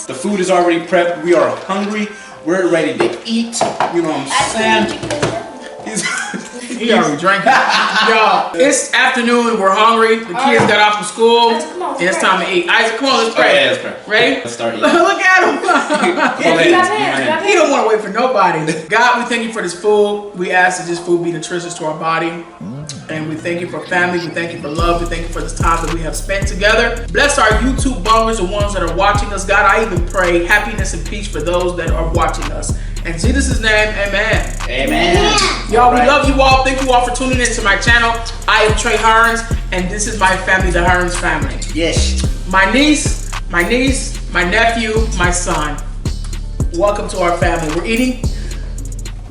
The food is already prepped. We are hungry. We're ready to eat. You know what I'm saying? He already drank it. Y'all, it's afternoon. We're hungry. The kids got off from school. And it's time to eat. Isaac, come on, let's pray. Okay, let's pray. Ready? Let's start eating. Look at him. He don't want to wait for nobody. God, we thank you for this food. We ask that this food be nutritious to our body. And we thank you for family. We thank you for love. We thank you for this time that we have spent together. Bless our YouTube bungers, the ones that are watching us. God, I even pray happiness and peace for those that are watching us. In Jesus' name, amen. Amen. Y'all, we love you all. Thank you all for tuning into my channel. I am Trey Hearns, and this is my family, the Hearns family. Yes. My niece, my nephew, my son. Welcome to our family. We're eating.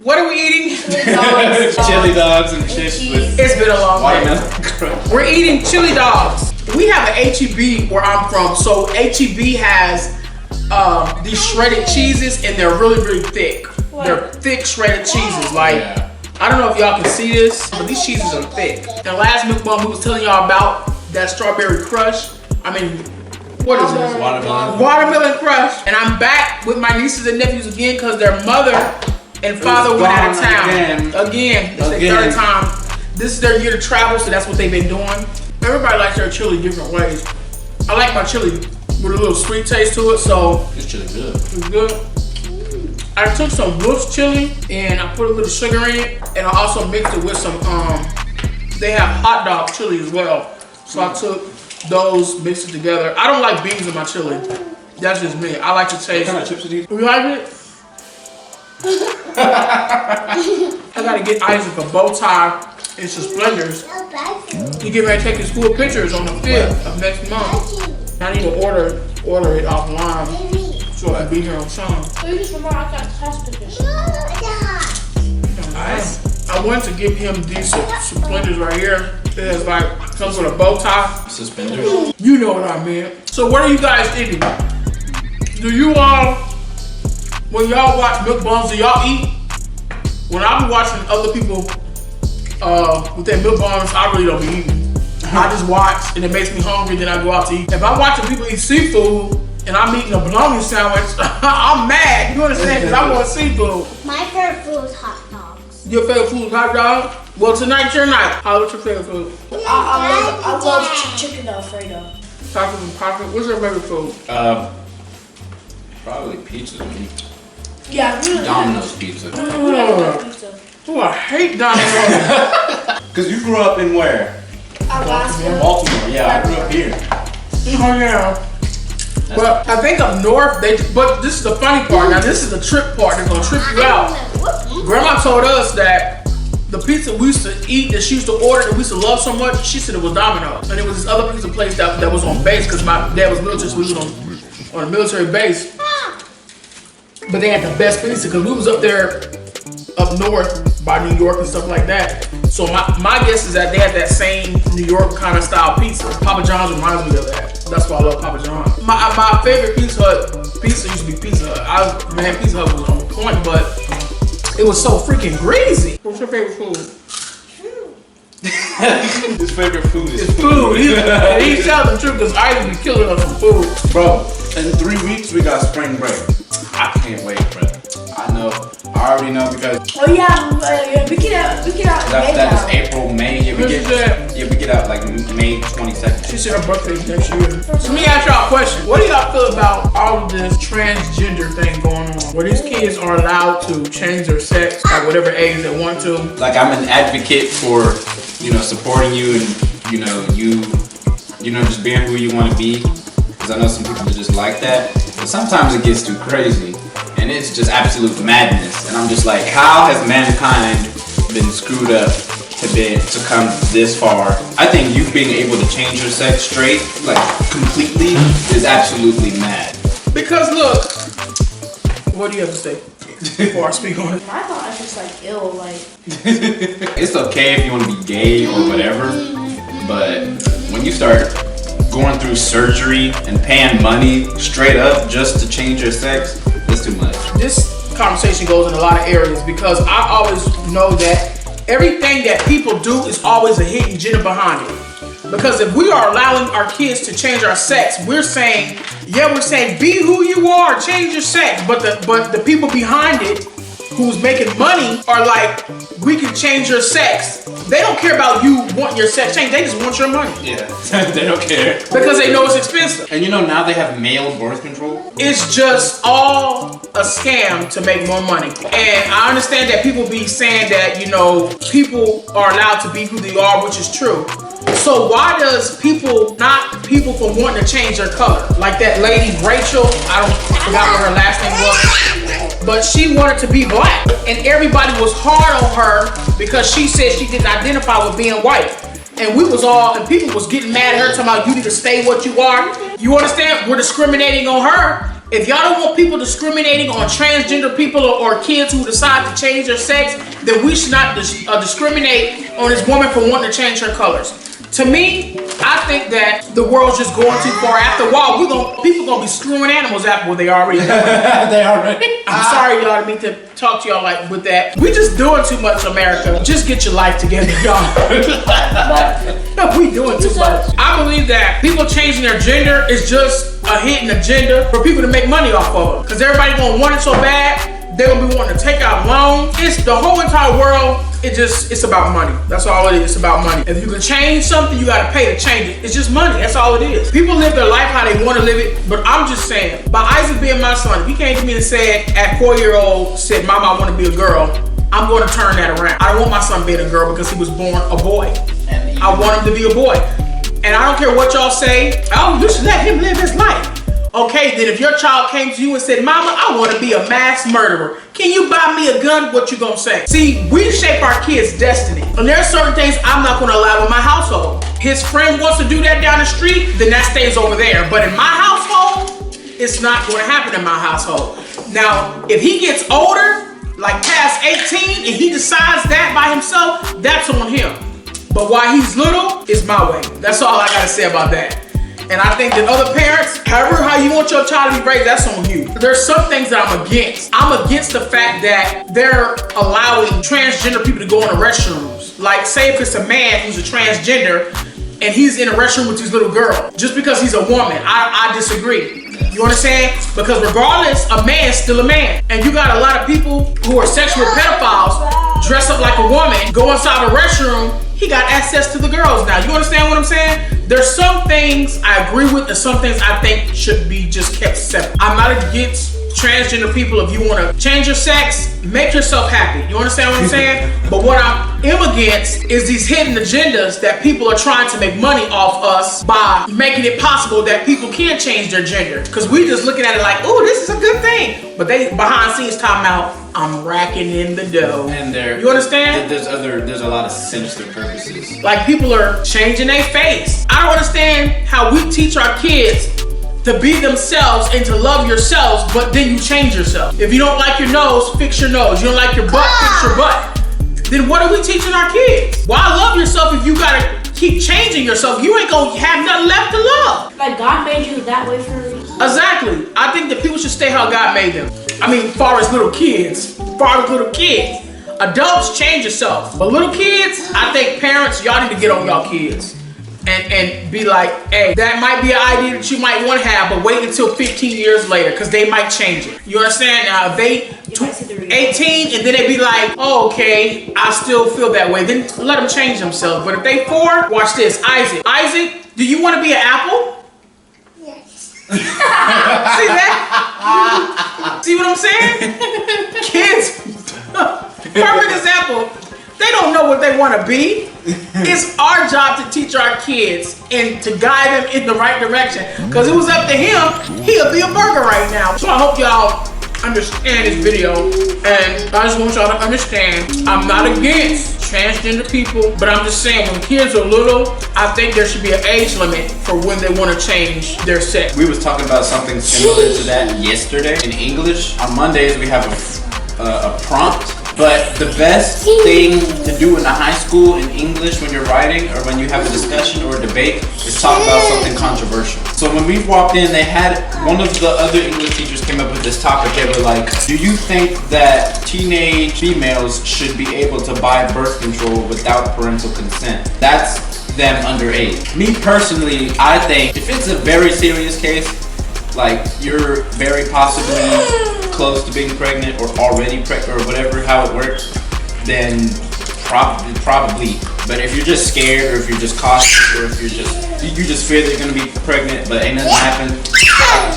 What are we eating? Chili dogs and chips with It's been a long day. watermelon. We're eating chili dogs. We have an HEB where I'm from, so HEB has these shredded cheeses, and they're really, really thick. They're thick shredded cheeses. Like, I don't know if y'all can see this, but these cheeses are thick. And last MUKBANG we was telling y'all about that strawberry crush. I mean, what is this? Watermelon crush. And I'm back with my nieces and nephews again because their mother and father went out of town. Again. This is their third time. This is their year to travel, so that's what they've been doing. Everybody likes their chili different ways. I like my chili with a little sweet taste to it, so This chili good. it's good. I took some Wolf's chili and I put a little sugar in it, and I also mixed it with some they have hot dog chili as well. So I took those, mixed it together. I don't like beans in my chili. That's just me. I like to taste. What kind of chips are these? You like it? I gotta get Isaac a bow tie and some splendors. He get ready to take his school pictures on the 5th of next month. I need to order it offline so I can be here on time. So you just remember I got test pictures. Nice. I wanted to give him these splendors right here. It has like, comes with a bow tie. Suspenders. You know what I meant. So what are you guys eating? Do you all, when y'all watch MUKBANGs, do y'all eat? When I be watching other people with their MUKBANGs, I really don't be eating. I just watch and it makes me hungry, then I go out to eat. If I'm watching people eat seafood and I'm eating a bologna sandwich, I'm mad. You understand? Because I want seafood. My favorite food is hot dogs. Your favorite food is hot dog? Well, tonight's your night. What's your favorite food? I love chicken Alfredo. Tacos and pocket. What's your favorite food? Probably pizza. Yeah, really. Domino's pizza. Oh, I hate Domino's. Cause you grew up in where? Baltimore. Yeah, I grew up here. Oh yeah. Well, I think up north, but this is the funny part. Now this is the trip part. They're gonna trip you out. Grandma told us that the pizza we used to eat, that she used to order, that we used to love so much, she said it was Domino's. And it was this other pizza place that was on base, because my dad was military, so we was on a military base. But they had the best pizza, because we was up there, up north by New York and stuff like that. So my guess is that they had that same New York kind of style pizza. Papa John's reminds me of that. That's why I love Papa John's. My favorite Pizza Hut pizza used to be Pizza Hut. Man, Pizza Hut was on point, but it was so freaking greasy. What's your favorite food? His favorite food is Food. He tells the truth because I used to be killing us for food. Bro, in 3 weeks we got spring break. I can't wait, bro. I know. I already know because Oh yeah, we get out. that is April, May. Yeah, we get out like May 22nd. She said her birthday's next year. So let me ask y'all a question. What do y'all feel about all of this transgender thing going on? Where these kids are allowed to change their sex at whatever age they want to. Like I'm an advocate for, supporting you and just being who you want to be. Because I know some people are just like that. But sometimes it gets too crazy. And it's just absolute madness. And I'm just like, how has mankind been screwed up to come this far? I think you being able to change your sex straight, like completely, is absolutely mad. Because look, what do you have to say before I speak on it? I thought it's just like ill, like. It's okay if you want to be gay or whatever, but when you start going through surgery and paying money straight up just to change your sex, it's too much. This conversation goes in a lot of areas because I always know that everything that people do is always a hidden agenda behind it. Because if we are allowing our kids to change our sex, we're saying be who you are, change your sex. But the people behind it who's making money are like, we can change your sex. They don't care about you wanting your sex changed. They just want your money. Yeah, they don't care. Because they know it's expensive. And you know, now they have male birth control. It's just all a scam to make more money. And I understand that people be saying that, you know, people are allowed to be who they are, which is true. So why does people not people from wanting to change their color? Like that lady Rachel, I forgot what her last name was, but she wanted to be black, and everybody was hard on her because she said she didn't identify with being white. And people was getting mad at her, talking about you need to stay what you are. You understand? We're discriminating on her. If y'all don't want people discriminating on transgender people or kids who decide to change their sex, then we should not discriminate on this woman for wanting to change her colors. To me, I think that the world's just going too far. After a while, people gonna be screwing animals after what they already doing. They already. I'm sorry, y'all, I didn't mean to talk to y'all like with that. We just doing too much, America. Just get your life together, y'all. We doing too much. I believe that people changing their gender is just a hidden agenda for people to make money off of it. Because everybody gonna want it so bad. They're gonna be wanting to take out loans. It's the whole entire world. It's about money. That's all it is. It's about money. If you can change something, you gotta pay to change it. It's just money. That's all it is. People live their life how they want to live it. But I'm just saying, by Isaac being my son, if he came to me and said at 4-year-old, said, "Mama, I want to be a girl," I'm going to turn that around. I don't want my son being a girl because he was born a boy. I want him to be a boy. And I don't care what y'all say. Oh, you should let him live his life. Okay, then if your child came to you and said, "Mama, I want to be a mass murderer. Can you buy me a gun?" What you gonna say? See, we shape our kids' destiny. And there are certain things I'm not gonna allow in my household. His friend wants to do that down the street, then that stays over there. But in my household, it's not gonna happen in my household. Now, if he gets older, like past 18, and he decides that by himself, that's on him. But while he's little, it's my way. That's all I gotta say about that. And I think that other parents, however how you want your child to be raised, that's on you. There's some things that I'm against. I'm against the fact that they're allowing transgender people to go in the restrooms. Like, say if it's a man who's a transgender and he's in a restroom with his little girl, just because he's a woman, I disagree. You understand? Because regardless, a man's still a man. And you got a lot of people who are sexual pedophiles dress up like a woman, go inside the restroom, he got access to the girls now. You understand what I'm saying? There's some things I agree with and some things I think should be just kept separate. I'm not against transgender people. If you want to change your sex, make yourself happy. You understand what I'm saying? But what I am against is these hidden agendas that people are trying to make money off us by making it possible that people can change their gender. Because we just looking at it like, oh, this is a good thing. But they behind the scenes talking about, I'm racking in the dough. And you understand? There's a lot of sinister purposes. Like people are changing their face. I don't understand how we teach our kids to be themselves and to love yourselves, but then you change yourself. If you don't like your nose, fix your nose. You don't like your butt, fix your butt. Then what are we teaching our kids? Why love yourself if you gotta keep changing yourself? You ain't gonna have nothing left to love. Like God made you that way for a reason. Exactly. I think that people should stay how God made them. I mean, far as little kids. Adults, change yourself. But little kids, I think parents, y'all need to get on y'all kids. And be like, hey, that might be an idea that you might want to have, but wait until 15 years later, because they might change it. You understand? Now, if they 18 and then they be like, oh, okay, I still feel that way, then let them change themselves. But if they 4, watch this. Isaac, do you want to be an apple? Yes. See that? See what I'm saying? Kids, perfect example. They don't know what they want to be. It's our job to teach our kids and to guide them in the right direction. Because it was up to him, he'll be a burger right now. So I hope y'all understand this video. And I just want y'all to understand, I'm not against transgender people, but I'm just saying when kids are little, I think there should be an age limit for when they want to change their sex. We was talking about something similar to that yesterday in English. On Mondays we have a prompt. But the best thing to do in the high school in English when you're writing or when you have a discussion or a debate is talk about something controversial. So when we walked in, they had one of the other English teachers came up with this topic. They were like, do you think that teenage females should be able to buy birth control without parental consent? That's them underage. Me personally, I think if it's a very serious case, like you're very possibly close to being pregnant or already pregnant or whatever, how it works, then probably. But if you're just scared or if you're just cautious or if you just fear that you're gonna be pregnant but ain't nothing happened,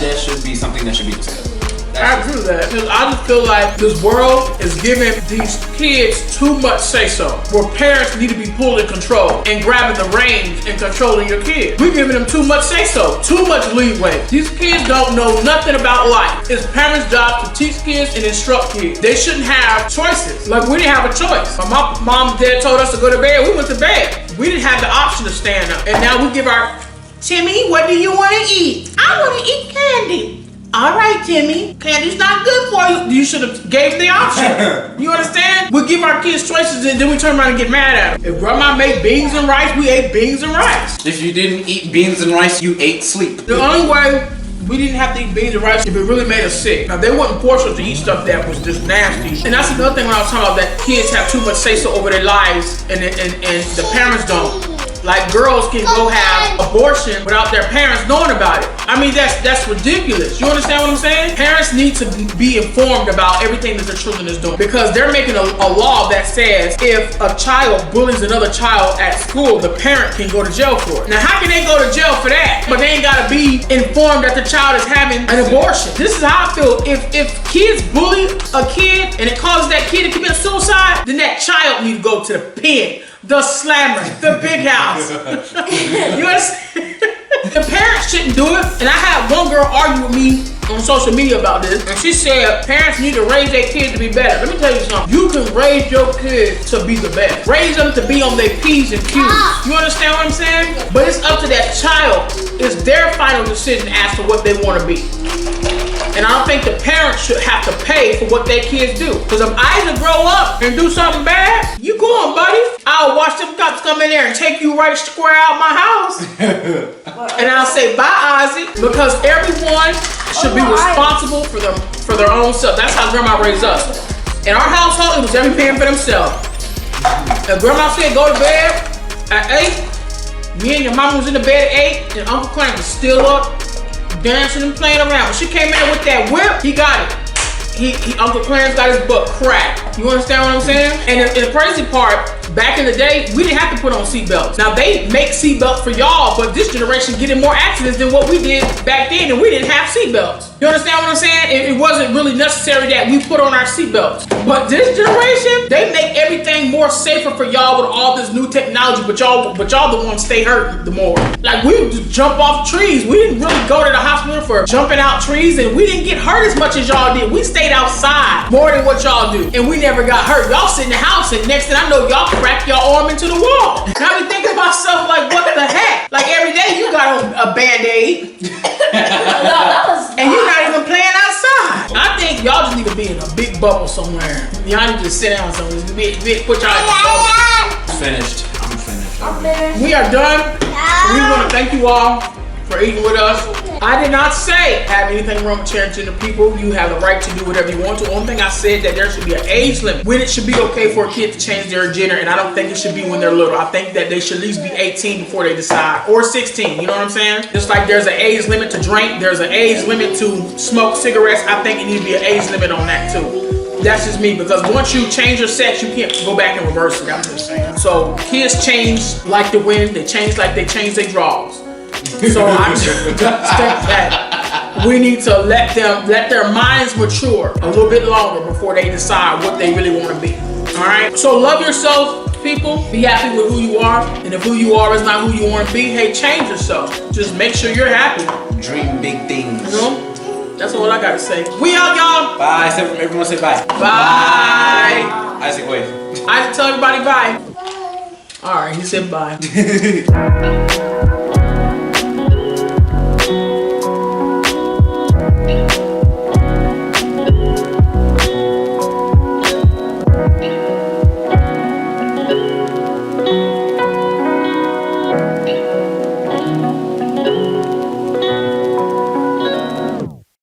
that should be something that should be discussed. I agree with that. Because I just feel like this world is giving these kids too much say-so. Where parents need to be pulling control and grabbing the reins and controlling your kids. We're giving them too much say-so, too much leeway. These kids don't know nothing about life. It's parents' job to teach kids and instruct kids. They shouldn't have choices. Like, we didn't have a choice. My mom and dad told us to go to bed. We went to bed. We didn't have the option to stand up. And now we give our, Timmy, what do you want to eat? I want to eat candy. All right, Timmy, candy's not good for you. You should have gave the option. You understand? We give our kids choices and then we turn around and get mad at them. If grandma made beans and rice, we ate beans and rice. If you didn't eat beans and rice, you ate sleep. The only way we didn't have to eat beans and rice if it really made us sick. Now, they wouldn't force us to eat stuff that was just nasty. And that's another thing when I was talking about that kids have too much say-so over their lives and the parents don't. Like, girls can go have abortion without their parents knowing about it. I mean, that's ridiculous. You understand what I'm saying? Parents need to be informed about everything that their children is doing because they're making a law that says if a child bullies another child at school, the parent can go to jail for it. Now, how can they go to jail for that? But they ain't gotta be informed that the child is having an abortion. This is how I feel. If kids bully a kid and it causes that kid to commit suicide, then that child needs to go to the pen. The slammer, the big house. You understand? The parents shouldn't do it. And I had one girl argue with me on social media about this. And she said parents need to raise their kids to be better. Let me tell you something. You can raise your kids to be the best. Raise them to be on their P's and Q's. You understand what I'm saying? But it's up to that child. It's their final decision as to what they want to be. And I don't think the parents should have to pay for what their kids do. Because if Isaac grow up and do something bad, you go on, buddy. I'll watch them cops come in there and take you right square out my house. And I'll say, bye, Isaac. Because everyone should be responsible for their own self. That's how grandma raised us. In our household, it was every man for themselves. If grandma said go to bed at 8, me and your mama was in the bed at 8, and Uncle Clarence was still up, dancing and playing around. When she came in with that whip, he got it. Uncle Clarence got his butt cracked. You understand what I'm saying? And the crazy part, back in the day, we didn't have to put on seatbelts. Now they make seatbelts for y'all, but this generation getting more accidents than what we did back then, and we didn't have seatbelts. You understand what I'm saying? It wasn't really necessary that we put on our seatbelts. But this generation, they make everything more safer for y'all with all this new technology, but y'all the ones stay hurt the more. Like, we would just jump off trees. We didn't really go to the hospital for jumping out trees, and we didn't get hurt as much as y'all did. We stayed outside more than what y'all do, and we never got hurt. Y'all sit in the house, and next thing I know, y'all crack your arm into the wall. And I be thinking to myself, like, what the heck? Like, every day you got on a Band-Aid, and you're not even playing outside. I think y'all just need to be in a big bubble somewhere. Y'all need to sit down somewhere. Put y'all in a bubble. Finished. I'm finished. We are done. We want to thank you all for eating with us. I did not say have anything wrong with transgender people. You have the right to do whatever you want to. The only thing I said that there should be an age limit when it should be okay for a kid to change their gender, and I don't think it should be when they're little. I think that they should at least be 18 before they decide, or 16. You know what I'm saying? Just like there's an age limit to drink, there's an age limit to smoke cigarettes. I think it needs to be an age limit on that too. That's just me, because once you change your sex, you can't go back and reverse it. I'm just saying. So kids change like the wind. They change like they change their draws. So I just think that we need to let their minds mature a little bit longer before they decide what they really want to be. All right. So love yourself, people. Be happy with who you are, and if who you are is not who you want to be, hey, change yourself. Just make sure you're happy. Dream big things. You know? That's all I gotta say. We out, y'all. Bye. Everyone say bye. Bye. Isaac, wave. Isaac, tell everybody bye. All right, he said bye.